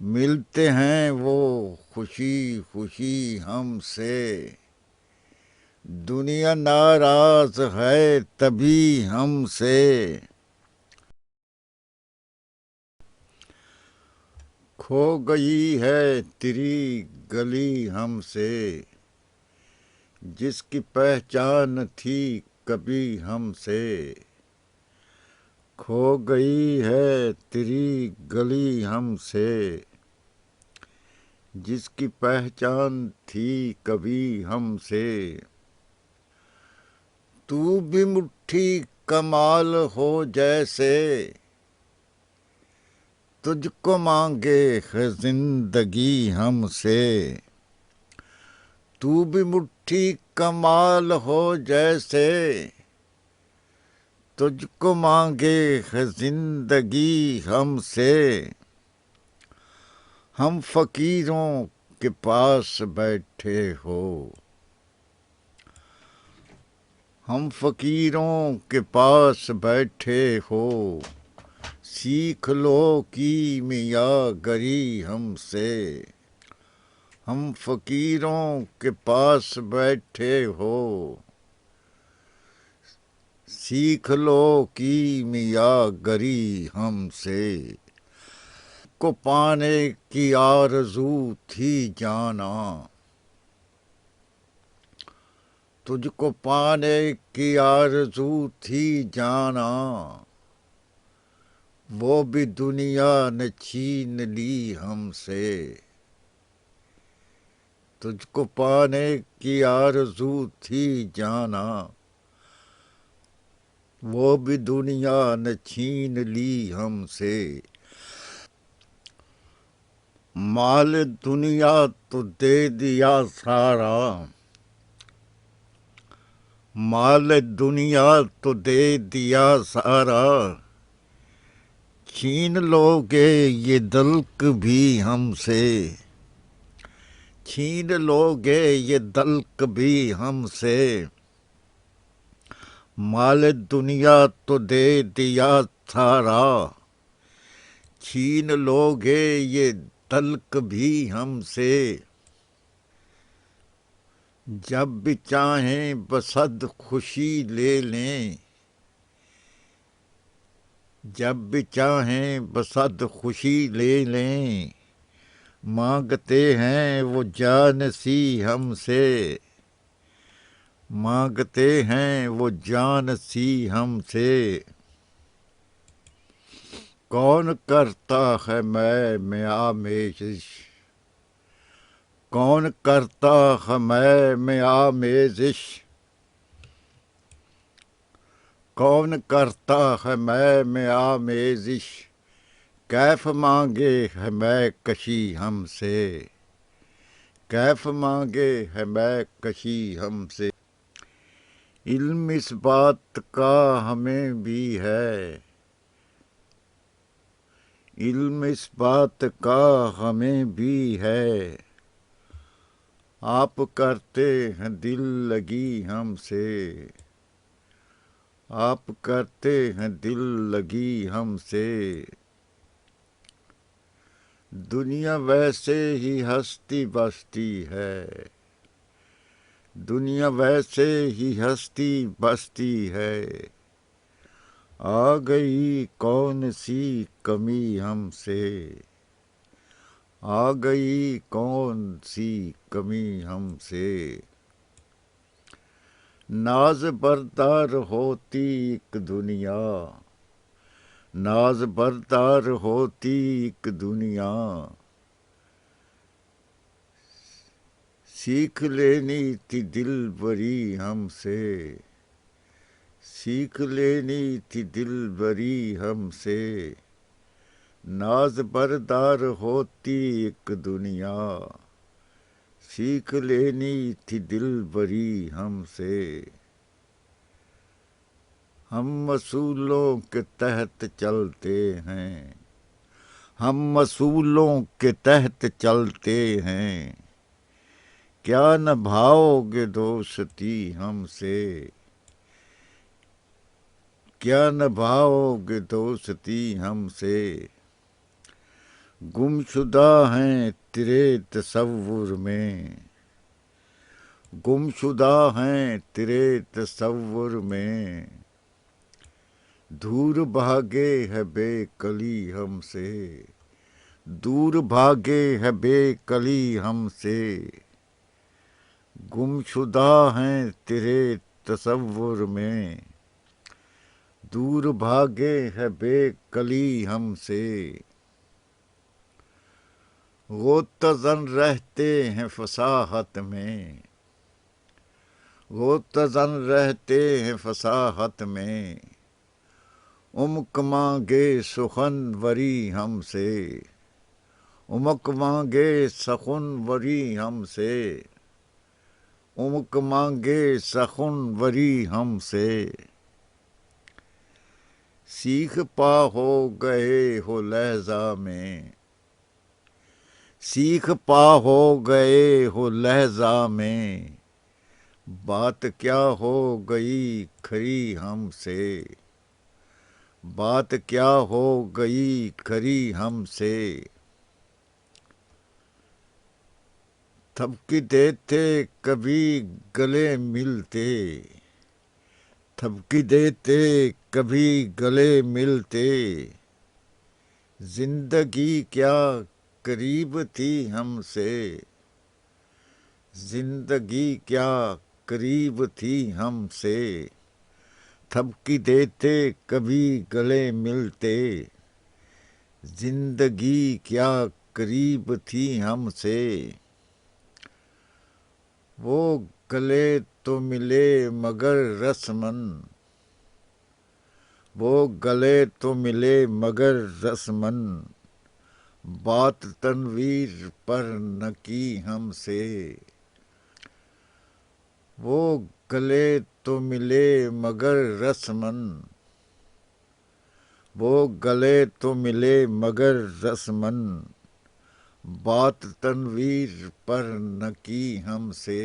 ملتے ہیں وہ خوشی خوشی ہم سے، دنیا ناراض ہے تبھی ہم سے۔ کھو گئی ہے تیری گلی ہم سے، جس کی پہچان تھی کبھی ہم سے۔ کھو گئی ہے تیری گلی ہم سے، جس کی پہچان تھی کبھی ہم سے۔ تو بھی مٹھی کمال ہو جیسے، تجھ کو مانگے ہے زندگی ہم سے۔ تو بھی مٹھی کمال ہو جیسے، تجھ کو مانگے ہے زندگی ہم سے۔ ہم فقیروں کے پاس بیٹھے ہو، ہم فقیروں کے پاس بیٹھے ہو، سیکھ لو کیمیا گری ہم سے۔ ہم فقیروں کے پاس بیٹھے ہو، سیکھ لو کیمیا گری ہم سے۔ کو پانے کی آرزو تھی جانا، تجھ کو پانے کی آرزو تھی جانا، وہ بھی دنیا نے چھین لی ہم سے۔ تجھ کو پانے کی آرزو تھی جانا، وہ بھی دنیا نے چھین لی ہم سے۔ مال دنیا تو دے دیا سارا، مال دنیا تو دے دیا سارا، چھین لو گے یہ دلک بھی ہم سے۔ چھین لو گے یہ دلک بھی ہم سے۔ مال دنیا تو دے دیا سارا، چھین لو گے یہ دلک بھی ہم سے۔ جب بھی چاہیں بصد خوشی لے لیں، جب بھی چاہیں بصد خوشی لے لیں، مانگتے ہیں وہ جان سی ہم سے۔ مانگتے ہیں وہ جان سی ہم سے۔ کون کرتا ہے میں آمیزش، کون کرتا ہے میں آمیزش، کون کرتا ہے میں آمیزش، کیف مانگے ہے میں کشی ہم سے۔ کیف مانگے ہے میں کشی ہم سے۔ علم اس بات کا ہمیں بھی ہے، علم اس بات کا ہمیں بھی ہے، آپ کرتے ہیں دل لگی ہم سے۔ آپ کرتے ہیں دل لگی ہم سے۔ دنیا ویسے ہی ہستی بستی ہے، دنیا ویسے ہی ہستی بستی ہے، آ گئی کون سی کمی ہم سے۔ آ گئی کون سی کمی ہم سے۔ ناز بردار ہوتی ایک دنیا، ناز بردار ہوتی ایک دنیا، سیکھ لینی تھی دل بری ہم سے۔ سیکھ لینی تھی دل بری ہم سے، ناز بردار ہوتی ایک دنیا، سیکھ لینی تھی دل بری ہم سے۔ ہم اصولوں کے تحت چلتے ہیں، ہم اصولوں کے تحت چلتے ہیں، کیا نبھاؤ گے دوستی ہم سے۔ کیا نبھاؤ گے دوستی ہم سے۔ گمشدہ ہیں تیرے تصور میں، گمشدہ ہیں تیرے تصور میں، دور بھاگے ہے بے کلی ہم سے، دور بھاگے ہے بے کلی ہم سے، گمشدہ ہیں تیرے تصور میں، دور بھاگے ہے بے کلی ہم سے، غوطہ-زن رہتے ہیں فصاحت میں، غوطہ-زن رہتے ہیں فصاحت میں، عمق مانگے سخنوری ہم سے، عمق مانگے سخنوری ہم سے، عمق مانگے سخنوری ہم سے، سیکھ پا ہو گئے ہو لہجہ میں، سیکھ پا ہو گئے ہو لہجہ میں، بات کیا ہو گئی کھری ہم سے، بات کیا ہو گئی کھری ہم سے، تھپکی دیتے کبھی گلے ملتے، تھپکی دیتے کبھی گلے ملتے، زندگی کیا قریب تھی ہم سے، زندگی کیا قریب تھی ہم سے، تھپکی دیتے کبھی گلے ملتے، زندگی کیا قریب تھی ہم سے، وہ گلے تو ملے مگر رسماً، وہ گلے تو ملے مگر رسماً، بات تنویر پر نہ کی ہم سے، وہ گلے تو ملے مگر رسماً، وہ گلے تو ملے مگر رسماً، بات تنویر پر نہ کی ہم سے۔